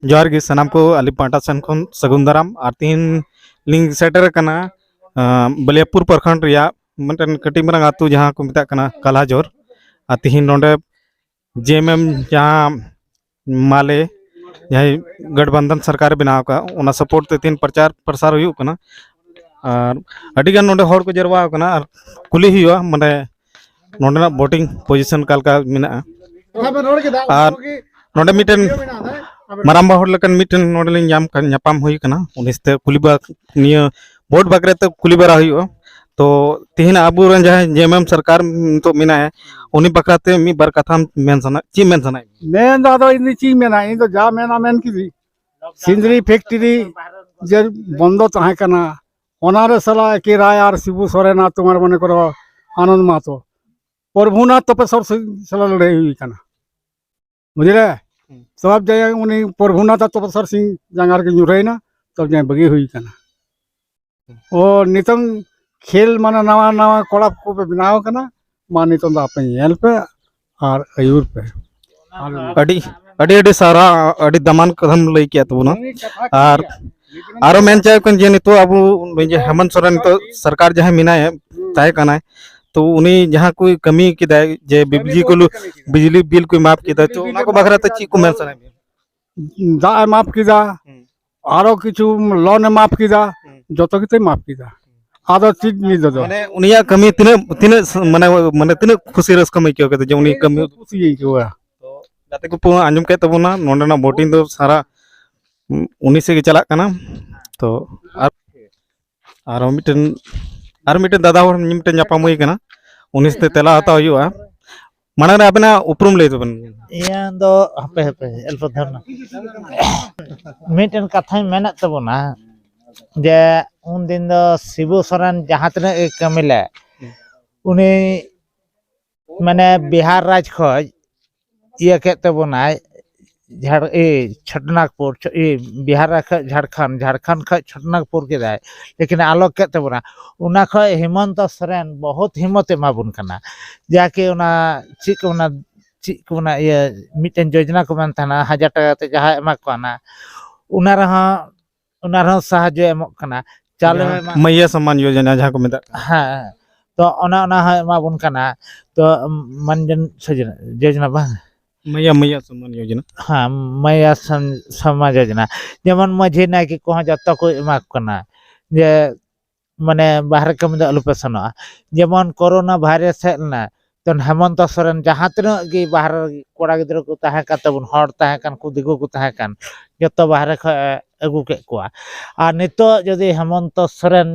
जोहार गे सनाम को अली पाटा सन खन सगुन दाराम और तीन लिंग सेटर कना बलियापुर प्रखंड रिया मटन कटी मरंग आतु जहाँ को मिता कना कालाजोर और तीन नोंडे जेएमएम जहाँ माले जहाँ गठबंधन सरकार बनाव का उना सपोर्ट ते तीन प्रचार प्रसार हुई कना और अडिगान नोंडे हॉर को जरवा कना और कुली हुआ मने नोंडे वोटिंग पोजीशन कालका मिना और नोंडे मिटन माराम्बा हर लकन मिटन नोडलिंग जाम कर न्यापाम हुई कना उनिसते कुलीबा निया वोट बकरे तो कुलीबरा हुई तो तीन आबू रन जहाँ जेएमएम सरकार तो मिना है उन्हीं बकराते मी बार कथा मेन सना ची मेन सना मेन दादा इन ची मेना इन तो जा मेना मेन की सिंदरी फैक्ट्री जे बंद तहे कना ओनारे सला के राय और शिबू सोरेना तुम्हारे मने करो आनंद मातो प्रभुनाथ तपेश्वर सला लड़ाई हुई कना बुझले सब जगह उन्हीं प्रभुनाथ तपेश्वर सिंह जंगार के जुरेना तब जगह बगी हुई कना और नितम खेल माना नवा नवा कोड़ा को पे बनाव कना मा नितम दा पे हेल पे और अयूर पे अडी अडी अडी सारा अडी दमान कदम लई किया तो ना और आरो मेन चाहे कन जे तो अब हेमंत सोरेन तो सरकार जहाँ मिना है ताहे कना तो उन्हीं जहाँ कोई कमी किदा जे बिजली बिल कोई माफ किदा तो उना को बखरा तो ची को मेन सना दा माफ किदा आरो किछु लोन माफ किदा जतो किते माफ किदा आदो चीज नि दो माने उनिया कमी तिने तिने माने माने तिने खुशी रस कमी क्यों कहते जे उनी कमी खुशी क्यों तो जाते को आंजम के तबना नोंडेना वोटिंग दो सारा उन्हीं से चला कना तो आरो मिटन दादा हर मिटन जापाम हुई कना उन्हीं से तेला हता हुआ माना रे अपना उपरुम ले तबन या दो हपे हपे अल्प धरना मिटन कथा मेना तबना जे उन दिन दो शिबू सोरेन जहाँ तने कमिले उनी माने बिहार राज खज ये के तबना छटनागपुर बिहार झारखंड ख छटनागपुर के दाय लेकिन आलोक के तबना उना ख हेमंत सोरेन बहुत हिम्मत एमाबुन कना जाके उना चिक ये मिटन योजना को मन थाना 1000 टाका ते जहाँ एमा कोना उना रहा साहाय्य एमक कना चाले मैया सम्मान योजना जहाँ को मिता हाँ तो ओना एमाबुन कना तो मनजन योजना बा मैया सम्मान योजना हाँ मैया सम्मान योजना जेमन माझी नायकी को जत को एमा कना जे माने बाहर कम दो अलुपे सनोआ जेमन कोरोना वायरस हेलना तो हेमंत सोरेन जहाँ तीना गे बाहर कोड़ा गिद्रा को ताहे का तबन हर ताहे कान को दिगो को ताहे कान जतो बाहर ख अगु के कोआ आ नितो जदि हेमंत सोरेन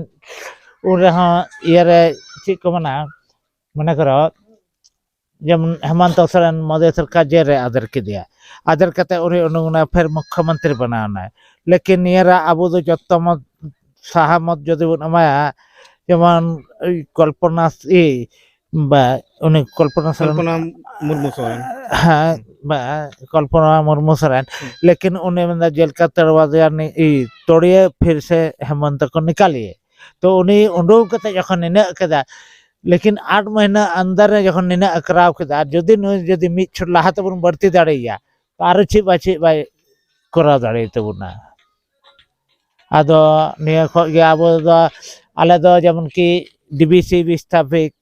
उन रहा इरे ची को मना करो जेमन हेमंत सोरेन मोदी सरकार जेरे आदर के दिया आदर कते उनी उन्होंने फिर मुख्यमंत्री बनाना है लेकिन नियरा अबो दो जतो मत साहा मत जदि बन अमाया जेमन कल्पना बा उन्हें कल्पना मुर्मू सोरेन हाँ बा कल्पना मुर्मू सोरेन लेकिन उन्हें मतलब जेल का दरवाजा तोड़िए फिर से हेमंत को निकालिए तो उन्हें उंडोक कते जखन निना कदा लेकिन 8 महीना अंदर जखन निना अकराव कदा जदि मिट छुट लाहा तबन बढ़ती दाड़िया तो आरो छि बाय करा दाड़े तबना आदो निया ख गे आबो दो आले दो जेमन की डीबीसी विस्थापित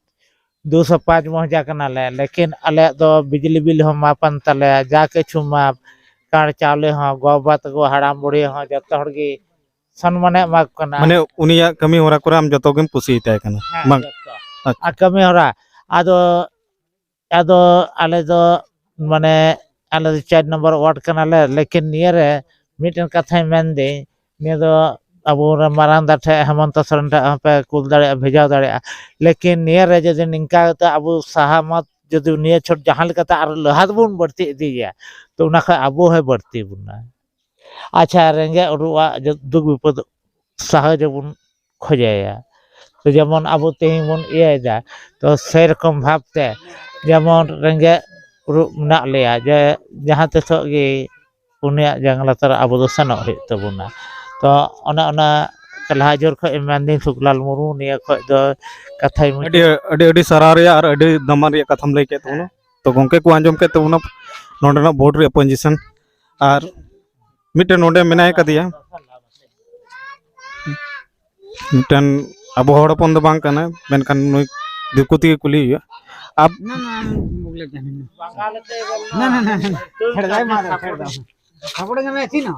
205 मौजा कनाले लेकिन आले दो बिजली बिल हो मापन तले जाके छुमा कार चावले हो गोबा तको हड़ाम बुढ़ी हो जत हड़गी सन्माने माक कना माने उनिया कमी होरा कोरा हम जतो गेम पुसी ताय कना मा आ कमी होरा आदो आले दो माने आले 4 नंबर वार्ड कनाले लेकिन नियरे मिटन कथा मेन दे निया दो अब मारांग दाठे हेमंत सोरेन पे कुल दाड़े भेजा दाड़े लेकिन नियर जदि निंका अब साहा जदि निये छोट जहाँ लेकाते आर लहाद बुन बढ़ती इदिया तो उना ख अब है बढ़ती बुना अच्छा रेंगे उरुआ दुख विपद साहाय्य बुन खोजाया तो जेमन अब तेही बुन इया तो से रकम भावते जेमन रेंगे उरु ना लिया जे जहाँ तेसो गे उनिया जंगलातर अब दो सनो हे तबुना तो ओना कलहाजोर ख इमानदीन सुखलाल मुर्मू निया ख दो कथाई अडी सरार या और अडी दमान रे कथम लई के तो गोंके को आंजम के तो नोडना वोट रे पोजीशन और मिट्टन नोडे मेनाय कदिया मिट्टन अब हड़पन दो बांग कना मेनखान नुई दिकुती कुली हुआ आप ना ना मुगले ना ना ना छेड़ दाई मार छेड़ दा खबड़ में ऐसी ना